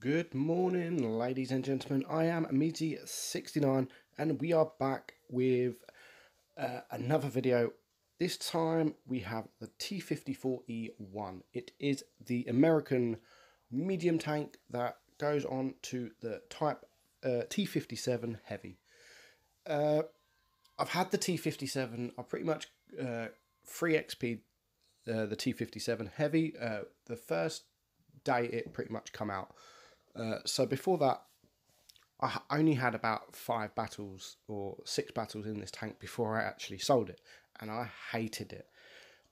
Good morning, ladies and gentlemen. I am Meaty69, and we are back with another video. This time we have the T54E1. It is the American medium tank that goes on to the Type T57 Heavy. I've had the T57. I pretty much free XP the T57 Heavy. The first day it pretty much come out. So before that, I only had about 5 battles or 6 battles in this tank before I actually sold it, and I hated it.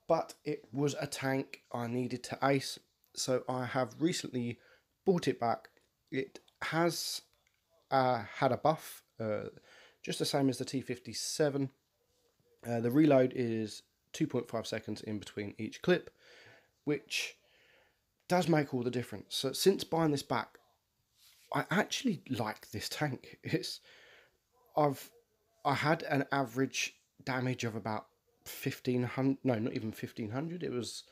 But it was a tank I needed to ace, so I have recently bought it back. It has had a buff, just the same as the T57. The reload is 2.5 seconds in between each clip, which does make all the difference. So since buying this back, I actually like this tank. I had an average damage of about 1500. No, not even 1500. It was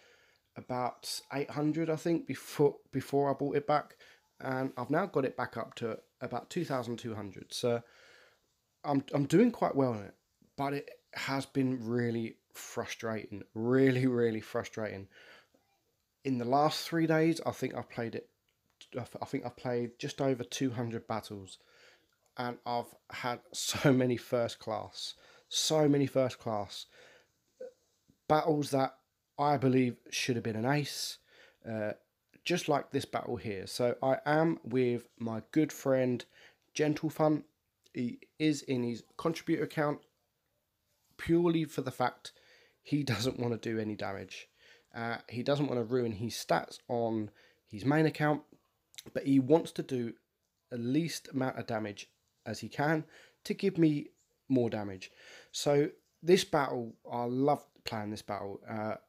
about 800, I think, before I bought it back, and I've now got it back up to about 2200. So I'm doing quite well in it, but it has been really frustrating. Really frustrating. In the last 3 days, I think I've played just over 200 battles, and I've had so many first class battles that I believe should have been an ace, just like this battle here. So I am with my good friend Gentle Fun. He is in his contributor account purely for the fact he doesn't want to do any damage. He doesn't want to ruin his stats on his main account, but he wants to do the least amount of damage as he can to give me more damage. So this battle, I loved playing this battle.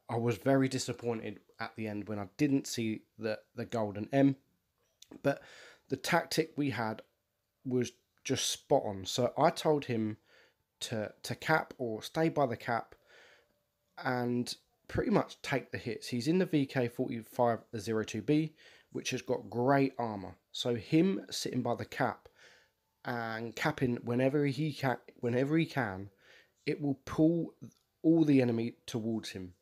I was very disappointed at the end when I didn't see the golden M, but the tactic we had was just spot on. So I told him to cap or stay by the cap and pretty much take the hits. He's in the VK4502B, which has got great armor. So him sitting by the cap and capping whenever he can, it will pull all the enemy towards him.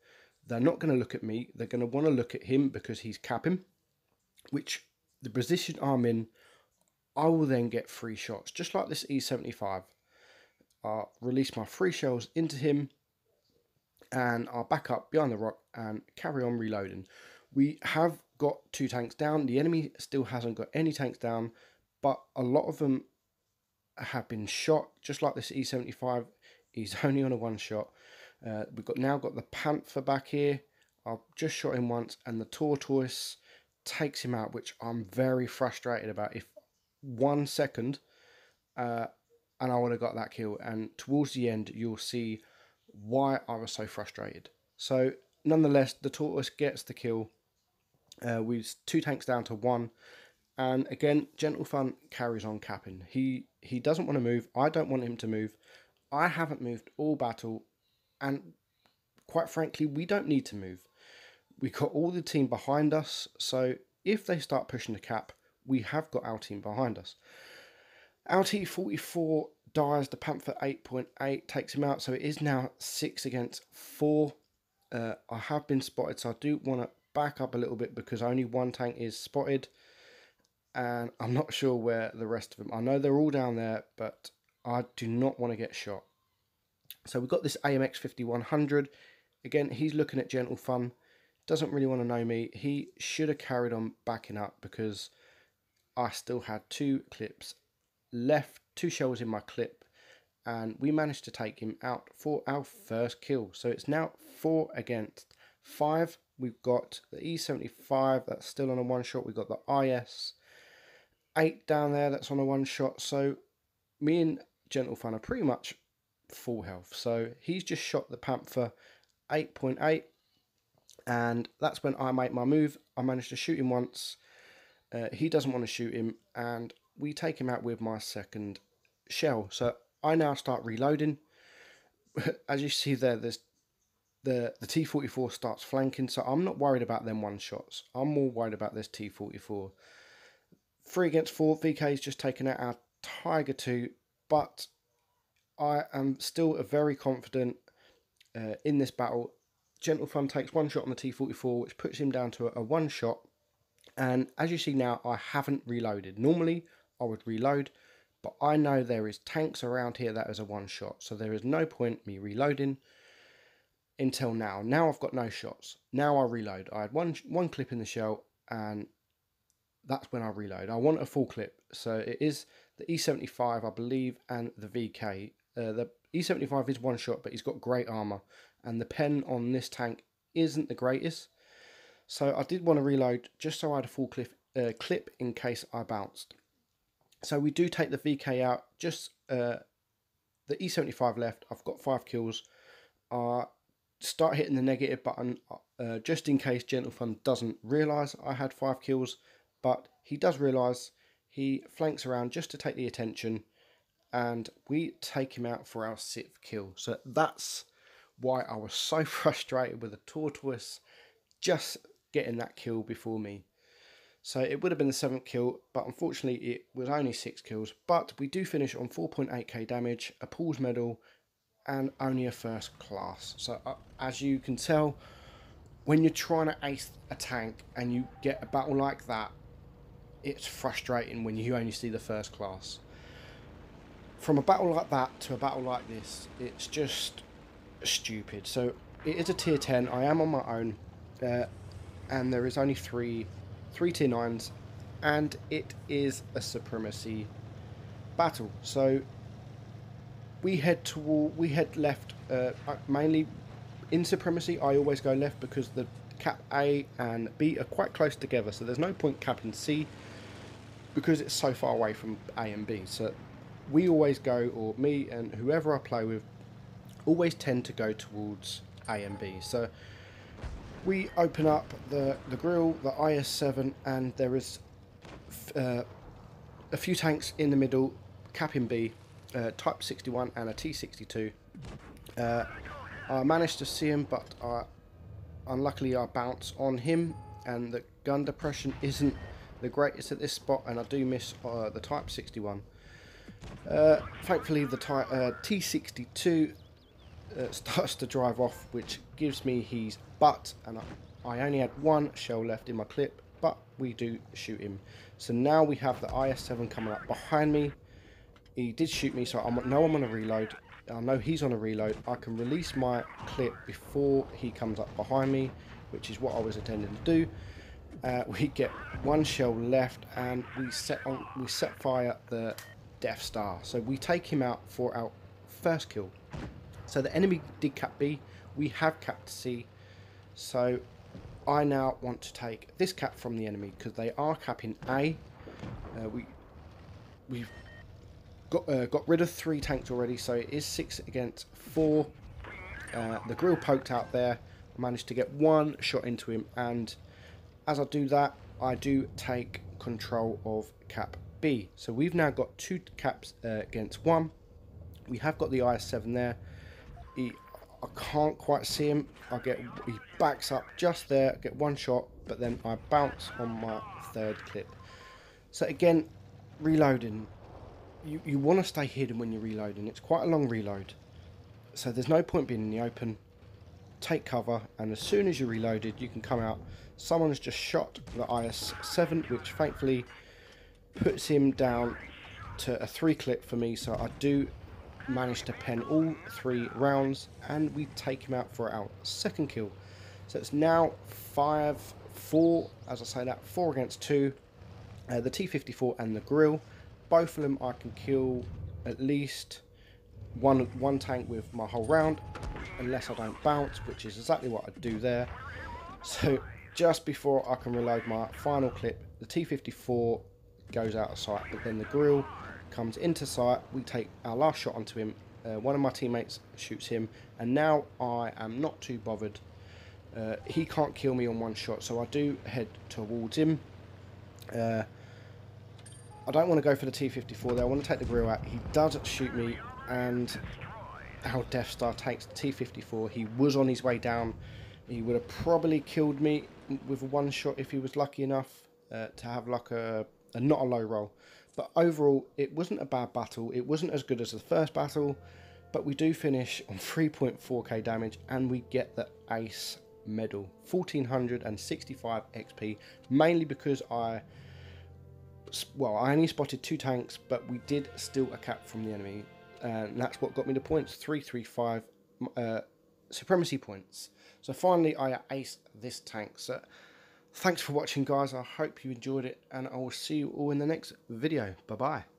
They're not going to look at me. They're going to want to look at him because he's capping, which the position I'm in, I will then get free shots. Just like this E75. I'll release my free shells into him, and I'll back up behind the rock and carry on reloading. We have got 2 tanks down. The enemy still hasn't got any tanks down, but a lot of them have been shot, just like this E75. He's only on a 1 shot. We've now got the Panther back here. I've just shot him once, and the Tortoise takes him out, which I'm very frustrated about. If 1 second, and I would have got that kill, and towards the end, you'll see why I was so frustrated. So nonetheless, the Tortoise gets the kill with 2 tanks down to 1, and again Gentle Fun carries on capping. He doesn't want to move. I don't want him to move. I haven't moved all battle, and quite frankly we don't need to move. We got all the team behind us, so if they start pushing the cap, we have got our team behind us. Our T44 dies, the Panther 8.8 takes him out, so it is now 6 against 4. I have been spotted, so I do want to back up a little bit because only 1 tank is spotted, and I'm not sure where the rest of them. I know they're all down there, but I do not want to get shot. So we've got this AMX 5100. Again, he's looking at Gentle Fun. Doesn't really want to know me. He should have carried on backing up because I still had 2 clips left, 2 shells in my clip, and we managed to take him out for our first kill. So it's now 4 against 5. We've got the E75 that's still on a 1 shot. We've got the IS8 down there that's on a 1 shot. So me and Gentle Fun are pretty much full health. So he's just shot the Panther 8.8, and that's when I make my move. I managed to shoot him once. He doesn't want to shoot him, and we take him out with my second shell. So I now start reloading. As you see there, there's the T44 starts flanking, so I'm not worried about them 1 shots. I'm more worried about this T44. 3 against 4, VK's just taken out our Tiger 2, but I am still very confident in this battle. Gentle Fun takes one shot on the T54, which puts him down to a one shot. And as you see now, I haven't reloaded. Normally, I would reload, but I know there is tanks around here that is a one shot. So there is no point me reloading until now. Now I've got no shots. Now I reload. I had one clip in the shell, and that's when I reload. I want a full clip. So it is the E75, I believe, and the VK. The E75 is one shot, but he's got great armor, and the pen on this tank isn't the greatest. So I did want to reload just so I had a full clip in case I bounced. So we do take the VK out, just the E75 left. I've got 5 kills. Start hitting the negative button just in case Gentle Fun doesn't realise I had 5 kills, but he does realise. He flanks around just to take the attention, and we take him out for our 6th kill. So that's why I was so frustrated with the Tortoise just getting that kill before me. So it would have been the 7th kill, but unfortunately it was only 6 kills. But we do finish on 4.8k damage, a Paul's medal, and only a 1st class. So as you can tell, when you're trying to ace a tank and you get a battle like that, it's frustrating when you only see the 1st class. From a battle like that to a battle like this, it's just stupid. So it is a tier 10. I am on my own, and there is only three tier 9s, and it is a supremacy battle. So we head left, mainly in supremacy. I always go left because the cap A and B are quite close together, so there's no point capping C because it's so far away from A and B. So we always go, or me and whoever I play with, always tend to go towards A and B. So we open up the grill, the IS-7, and there is a few tanks in the middle, capping B, Type 61 and a T62. I managed to see him, but unluckily I bounce on him, and the gun depression isn't the greatest at this spot, and I do miss the Type 61. Thankfully the T62 starts to drive off, which gives me his butt, and I only had 1 shell left in my clip, but we do shoot him. So now we have the IS-7 coming up behind me. He did shoot me, so I know I'm on a reload. I know he's on a reload. I can release my clip before he comes up behind me, which is what I was intending to do. We get 1 shell left, and we set fire the Death Star. So we take him out for our 1st kill. So the enemy did cap B. We have capped C. So I now want to take this cap from the enemy because they are capping A. We've got rid of 3 tanks already, so it is 6 against 4. The grill poked out there. I managed to get 1 shot into him, and as I do that, I do take control of cap B. So we've now got 2 caps against 1. We have got the IS-7 there. I can't quite see him. He backs up just there, get 1 shot, but then I bounce on my 3rd clip. So again, reloading. You want to stay hidden when you're reloading. It's quite a long reload, so there's no point being in the open. Take cover, and as soon as you're reloaded, you can come out. Someone's just shot the IS-7, which thankfully puts him down to a 3 clip for me, so I do manage to pen all 3 rounds, and we take him out for our 2nd kill. So it's now 5-4, as I say that, 4 against 2. The T54 and the grill, both of them I can kill at least one tank with my whole round, unless I don't bounce, which is exactly what I do there. So just before I can reload my final clip, the T54 goes out of sight, but then the grill comes into sight. We take our last shot onto him. One of my teammates shoots him, and now I am not too bothered. He can't kill me on 1 shot, so I do head towards him. I don't want to go for the T54 there. I want to take the grill out. He does shoot me, and our Death Star takes the T54. He was on his way down. He would have probably killed me with a 1 shot if he was lucky enough to have like a and not a low roll. But overall, it wasn't a bad battle. It wasn't as good as the first battle, but we do finish on 3.4k damage, and we get the ace medal, 1465 XP, mainly because I only spotted 2 tanks, but we did steal a cap from the enemy, and that's what got me the points, 335 supremacy points. So finally I aced this tank. So thanks for watching, guys. I hope you enjoyed it, and I will see you all in the next video. Bye bye.